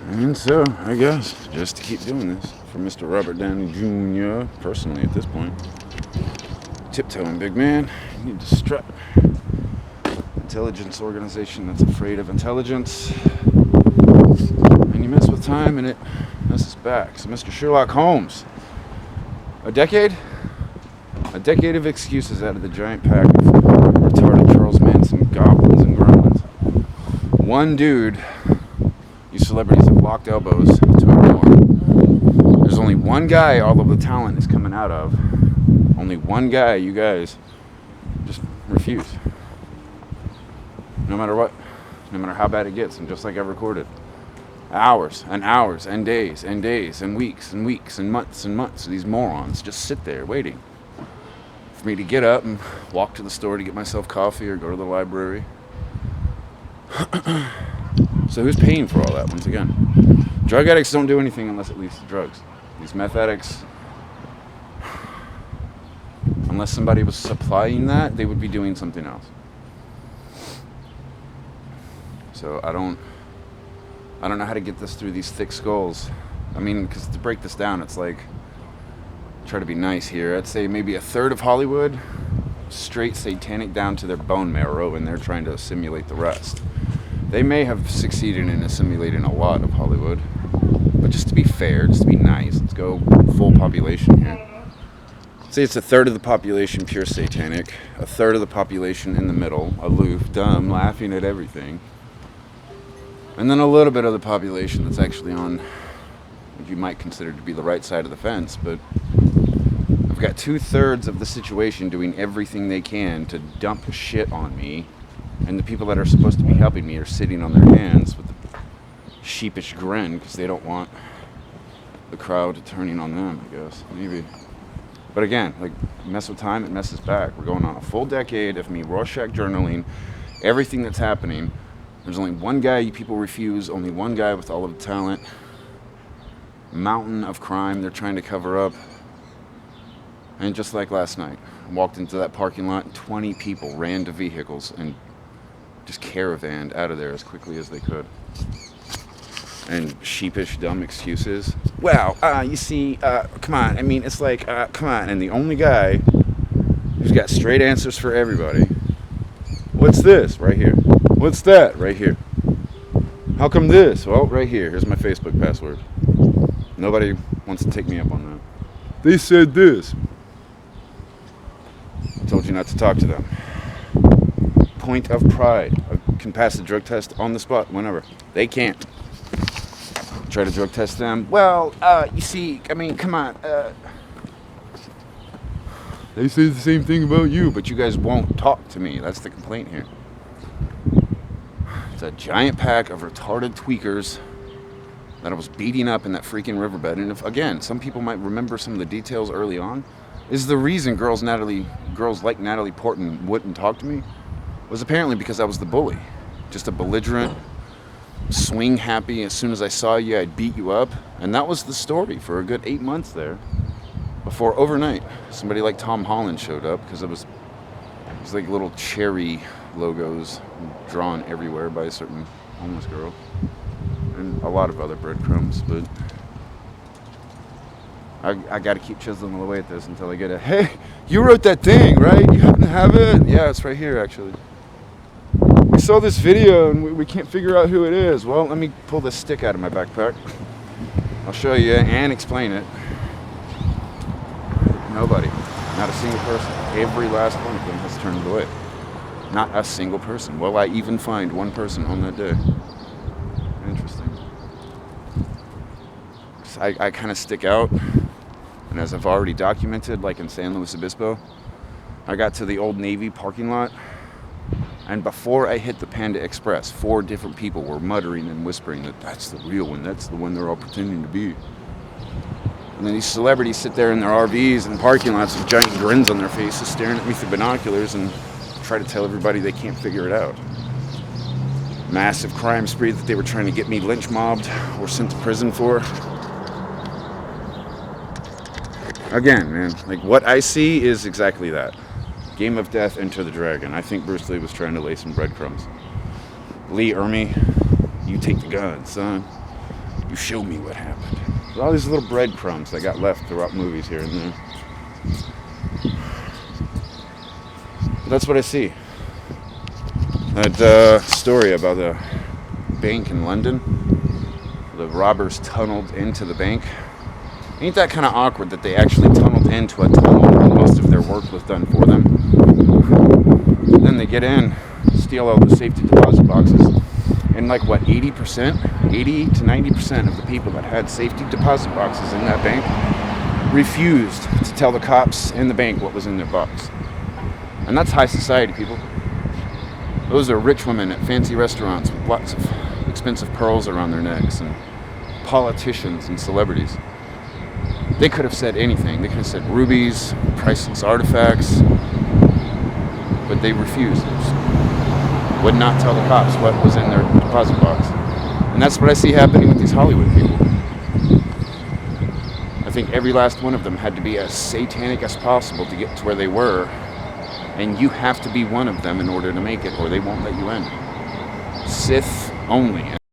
And so, I guess, just to keep doing this for Mr. Robert Downey Jr., personally at this point, tiptoeing, big man. You need to strut. Intelligence organization that's afraid of intelligence. And you mess with time and it messes back. So, Mr. Sherlock Holmes, a decade? A decade of excuses out of the giant pack of retarded Charles Manson goblins and gremlins. One dude you celebrities have locked elbows to ignore. There's only one guy all of the talent is coming out of. Only one guy you guys just refuse. No matter what. No matter how bad it gets. And just like I've recorded. Hours and hours and days and days and weeks and weeks and months. These morons just sit there waiting for me to get up and walk to the store to get myself coffee or go to the library. So who's paying for all that once again? Drug addicts don't do anything unless it leads to drugs. These meth addicts, unless somebody was supplying that, they would be doing something else. So I don't know how to get this through these thick skulls. I mean, because to break this down, it's like, try to be nice here. I'd say maybe a third of Hollywood, straight satanic down to their bone marrow, and they're trying to assimilate the rest. They may have succeeded in assimilating a lot of Hollywood, but just to be fair, just to be nice, let's go full population here. Say it's a third of the population pure satanic, a third of the population in the middle, aloof, dumb, laughing at everything, and then a little bit of the population that's actually on what you might consider to be the right side of the fence, but I've got 2/3 of the situation doing everything they can to dump shit on me, and the people that are supposed to be helping me are sitting on their hands with a sheepish grin because they don't want the crowd turning on them, I guess. Maybe. But again, like, mess with time, it messes back. We're going on a full decade of me Rorschach journaling everything that's happening. There's only one guy you people refuse, only one guy with all of the talent. Mountain of crime they're trying to cover up. And just like last night, I walked into that parking lot and 20 people ran to vehicles and just caravanned out of there as quickly as they could. And sheepish, dumb excuses. Well, you see, come on. I mean, it's like, come on. And the only guy who's got straight answers for everybody. What's this? Right here. What's that? Right here. How come this? Well, right here. Here's my Facebook password. Nobody wants to take me up on that. They said this. I told you not to talk to them. Point of pride. I can pass the drug test on the spot whenever. They can't. Try to drug test them. Well, you see, I mean, come on. They say the same thing about you, but you guys won't talk to me. That's the complaint here. It's a giant pack of retarded tweakers that I was beating up in that freaking riverbed. And if, again, some people might remember some of the details early on, is the reason girls like Natalie Portman wouldn't talk to me was apparently because I was the bully. Just a belligerent, swing happy, as soon as I saw you, I'd beat you up. And that was the story for a good 8 months there. Before overnight, somebody like Tom Holland showed up because it was like little cherry logos drawn everywhere by a certain homeless girl. And a lot of other breadcrumbs, but I got to keep chiseling away at this until I get a, hey, you wrote that thing, right? You happen to have it? Yeah, it's right here, actually. We saw this video and we can't figure out who it is. Well, let me pull this stick out of my backpack. I'll show you and explain it. Nobody. Not a single person. Every last one of them has turned it away. Not a single person. Will I even find one person on that day? Interesting. I kind of stick out. And as I've already documented, like in San Luis Obispo, I got to the Old Navy parking lot. And before I hit the Panda Express, 4 different people were muttering and whispering that that's the real one. That's the one they're all pretending to be. And then these celebrities sit there in their RVs and parking lots with giant grins on their faces, staring at me through binoculars and try to tell everybody they can't figure it out. Massive crime spree that they were trying to get me lynch mobbed or sent to prison for. Again, man, like what I see is exactly that. Game of Death, Enter the Dragon. I think Bruce Lee was trying to lay some breadcrumbs. Lee Ermey, you take the gun, son. You show me what happened. There's all these little breadcrumbs that got left throughout movies here and there. But that's what I see. That story about the bank in London. The robbers tunneled into the bank. Ain't that kind of awkward that they actually tunneled into a tunnel and most of their work was done for them? And then they get in, steal all the safety deposit boxes, and like what, 80%? 80 to 90% of the people that had safety deposit boxes in that bank refused to tell the cops in the bank what was in their box. And that's high society, people. Those are rich women at fancy restaurants with lots of expensive pearls around their necks, and politicians and celebrities. They could have said anything. They could have said rubies, priceless artifacts, but they refused. They just would not tell the cops what was in their deposit box. And that's what I see happening with these Hollywood people. I think every last one of them had to be as satanic as possible to get to where they were, and you have to be one of them in order to make it, or they won't let you in. Sith only.